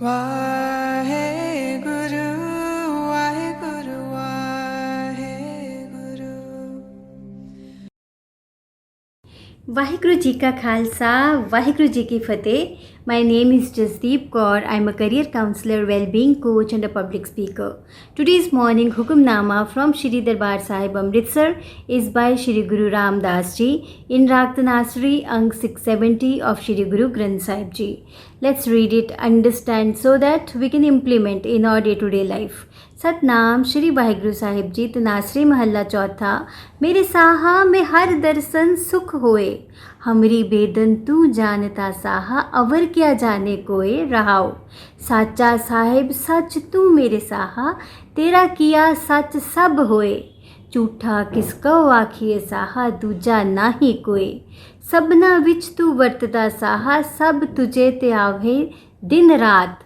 ਵਾਹਿਗੁਰੂ ਵਾਹਿਗੁਰੂ ਵਾਹਿਗੁਰੂ। वाहिगुरु जी का खालसा वाहिगुरु जी की फतेह। My name is Jasdeep Kaur. I am a career counselor, well-being coach and a public speaker. Today's morning Hukamnama from Shri Darbar Sahib Amritsar is by Shri Guru Ram Das Ji in Raag Tanasri Ang 670 of Shri Guru Granth Sahib Ji. Let's read it, understand so that we can implement in our day-to-day life. Satnam Shri Waheguru Sahib जी। तनासरी महला चौथा। मेरे साहा में हर दर्शन सुख होए, हमरी बेदन तू जानता साहा, अवर क्या जाने कोए रहाओ। साचा साहिब सच तू मेरे साहा, तेरा किया सच सब होए। झूठा किसको आखिए साहा, दूजा नाही कोए। सबना विच तू वरतदा साहा, सब तुझे ते आवे दिन रात।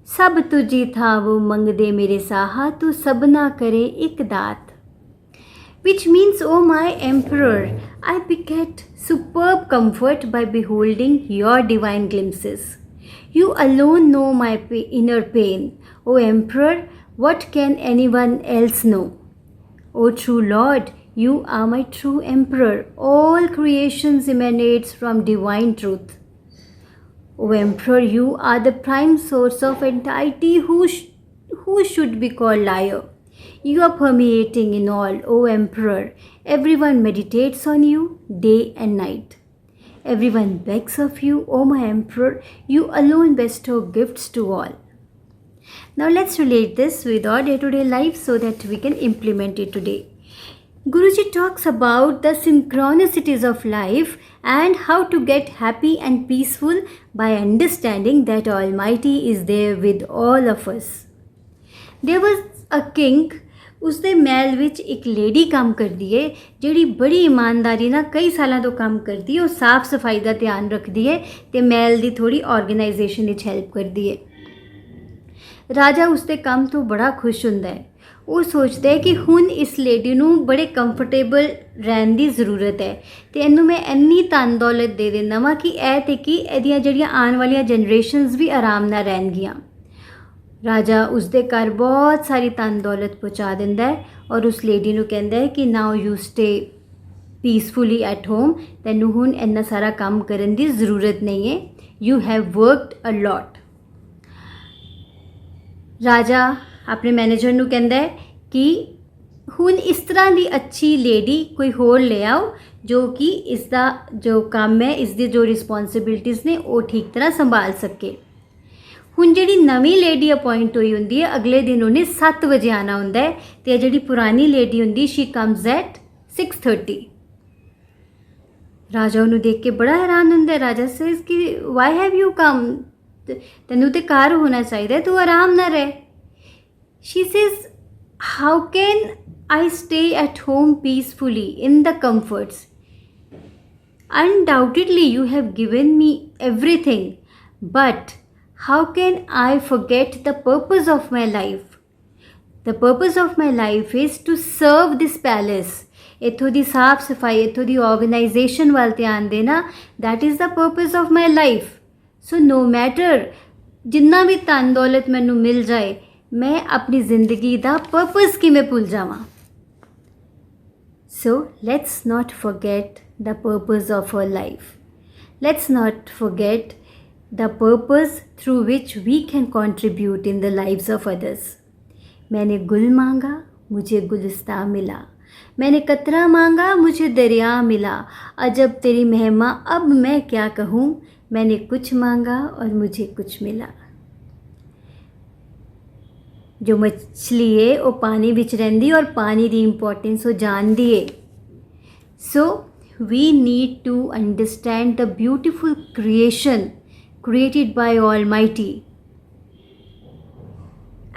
सब तुझी था वो मंगदे मेरे साहा, तू सबना करे एक दात। Which means, O my emperor, I beget superb comfort by beholding your divine glimpses. You alone know my inner pain. O emperor, what can anyone else know? O true Lord, you are my true emperor. All creations emanates from divine truth. O Emperor, you are the prime source of entity who should be called liar. You are permeating in all, O Emperor. Everyone meditates on you day and night. Everyone begs of you, O my Emperor. You alone bestow gifts to all. Now let's relate this with our day-to-day life so that we can implement it today. Guruji talks about the synchronicities of life and how to get happy and peaceful by understanding that Almighty is there with all of us. There was a king, ਉਸਦੇ ਮਹਿਲ ਵਿੱਚ ਇੱਕ lady ਕੰਮ ਕਰਦੀ ਹੈ ਜਿਹੜੀ ਬੜੀ ਇਮਾਨਦਾਰੀ ਨਾਲ ਕਈ ਸਾਲਾਂ ਤੋਂ ਕੰਮ ਕਰਦੀ ਹੈ। ਉਹ ਸਾਫ਼ ਸਫਾਈ ਦਾ ਧਿਆਨ ਰੱਖਦੀ ਹੈ ਤੇ ਮਹਿਲ ਦੀ ਥੋੜੀ ਆਰਗੇਨਾਈਜੇਸ਼ਨ ਵਿੱਚ ਹੈਲਪ ਕਰਦੀ ਹੈ। ਰਾਜਾ ਉਸਦੇ ਕੰਮ ਤੋਂ ਬੜਾ ਖੁਸ਼ ਹੁੰਦਾ ਹੈ। ਉਹ ਸੋਚਦਾ ਹੈ ਕਿ ਹੁਣ ਇਸ ਲੇਡੀ ਨੂੰ ਬੜੇ ਕੰਫਰਟੇਬਲ ਰਹਿਣ ਦੀ ਜ਼ਰੂਰਤ ਹੈ ਅਤੇ ਇਹਨੂੰ ਮੈਂ ਇੰਨੀ ਧਨ ਦੌਲਤ ਦੇ ਦਿੰਦਾ ਵਾਂ ਕਿ ਇਹ ਤੇ ਕਿ ਇਹਦੀਆਂ ਜਿਹੜੀਆਂ ਆਉਣ ਵਾਲੀਆਂ ਜਨਰੇਸ਼ਨਸ ਵੀ ਆਰਾਮ ਨਾਲ ਰਹਿਣਗੀਆਂ। ਰਾਜਾ ਉਸਦੇ ਘਰ ਬਹੁਤ ਸਾਰੀ ਧਨ ਦੌਲਤ ਪਹੁੰਚਾ ਦਿੰਦਾ ਹੈ ਔਰ ਉਸ ਲੇਡੀ ਨੂੰ ਕਹਿੰਦਾ ਹੈ ਕਿ now you stay peacefully at home, ਤੈਨੂੰ ਹੁਣ ਇੰਨਾ ਸਾਰਾ ਕੰਮ ਕਰਨ ਦੀ ਜ਼ਰੂਰਤ ਨਹੀਂ ਹੈ, ਯੂ ਹੈਵ ਵਰਕਡ ਅ ਲੋਟ। ਰਾਜਾ ਆਪਣੇ ਮੈਨੇਜਰ ਨੂੰ ਕਹਿੰਦਾ ਹੈ ਕਿ ਹੁਣ ਇਸ ਤਰ੍ਹਾਂ ਦੀ ਅੱਛੀ ਲੇਡੀ ਕੋਈ ਹੋਰ ਲੈ ਆਓ ਜੋ ਕਿ ਇਸ ਦਾ ਜੋ ਕੰਮ ਹੈ, ਇਸ ਦੀ ਜੋ ਰਿਸਪੌਂਸਿਬਿਲਟੀਜ਼ ਨੇ ਉਹ ਠੀਕ ਤਰ੍ਹਾਂ ਸੰਭਾਲ ਸਕੇ। ਹੁਣ ਜਿਹੜੀ ਨਵੀਂ ਲੇਡੀ ਅਪੋਇੰਟ ਹੋਈ ਹੁੰਦੀ ਹੈ ਅਗਲੇ ਦਿਨ ਉਹਨੇ 7 ਵਜੇ ਆਉਣਾ ਹੁੰਦਾ ਹੈ ਅਤੇ ਜਿਹੜੀ ਪੁਰਾਣੀ ਲੇਡੀ ਹੁੰਦੀ ਸ਼ੀ ਕਮਸ ਐਟ 6:30। ਰਾਜਾ ਉਹਨੂੰ ਦੇਖ ਕੇ ਬੜਾ ਹੈਰਾਨ ਹੁੰਦਾ ਹੈ। ਰਾਜਾ ਸੇਜ਼ ਕਿ ਵਾਈ ਹੈਵ ਯੂ ਕਮ, ਤੈਨੂੰ ਤੇ ਘਰ ਹੋਣਾ ਚਾਹੀਦਾ, ਤੂੰ ਆਰਾਮ ਨਾਲ ਰਹਿ। She says, how can I stay at home peacefully in the comforts? Undoubtedly, you have given me everything, but how can I forget the purpose of my life? The purpose of my life is to serve this palace. ਇੱਥੋਂ ਦੀ ਸਾਫ ਸਫਾਈ, ਇੱਥੋਂ ਦੀ organisation ਵੱਲ ਧਿਆਨ ਦੇਣਾ, that is the purpose of my life. So no matter ਜਿੰਨਾ ਵੀ ਧਨ ਦੌਲਤ ਮੈਨੂੰ ਮਿਲ ਜਾਏ, ਮੈਂ ਆਪਣੀ ਜ਼ਿੰਦਗੀ ਦਾ ਪਰਪਸ ਕਿਵੇਂ ਭੁੱਲ ਜਾਵਾਂ। So let's not forget the purpose of our life. Let's not forget the purpose through which we can contribute in the lives of others. मैंने गुल मांगा मुझे गुलिस्तां मिला, मैंने कतरा मांगा मुझे दरिया मिला, अजब तेरी महिमा अब मैं क्या कहूँ, मैंने कुछ मांगा और मुझे कुछ मिला। जो मछली है वो पानी विच रहिंदी और पानी दी इंपॉर्टेंस वो जानदी है। So we need to understand the beautiful creation created by Almighty,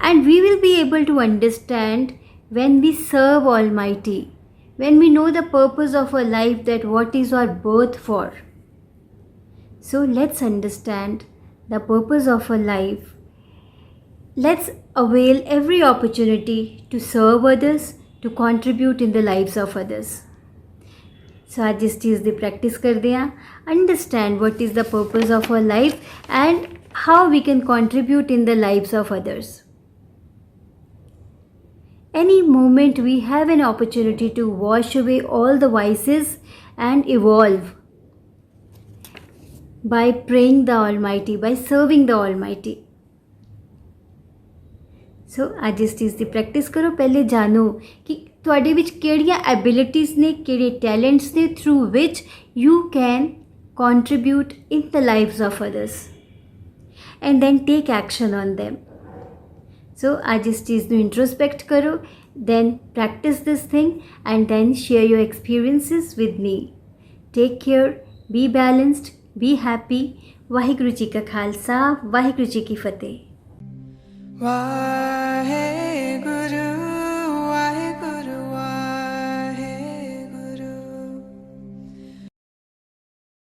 and we will be able to understand when we serve Almighty, when we know the purpose of our life, that what is our birth for. So let's understand the purpose of our life. Let's avail every opportunity to serve others, to contribute in the lives of others. So आज इस चीज़ की practice करते हैं, understand what is the purpose of our life and how we can contribute in the lives of others. Any moment we have an opportunity to wash away all the vices and evolve by praying the Almighty, by serving the Almighty. ਸੋ ਅੱਜ ਇਸ ਚੀਜ਼ ਦੀ practice ਕਰੋ। ਪਹਿਲੇ ਜਾਣੋ ਕਿ ਤੁਹਾਡੇ ਵਿੱਚ ਕਿਹੜੀਆਂ ਐਬਿਲਿਟੀਜ਼ ਨੇ, ਕਿਹੜੇ ਟੈਲੈਂਟਸ ਨੇ through which you can contribute in the lives of others and then take action on them. So आज इस चीज़ ਨੂੰ introspect करो, then practice this thing and then share your experiences with me. Take care, be balanced, be happy. Waheguru ji ਕਾ ਖਾਲਸਾ, ਵਾਹਿਗੁਰੂ ਜੀ ਕੀ ਫਤਿਹ।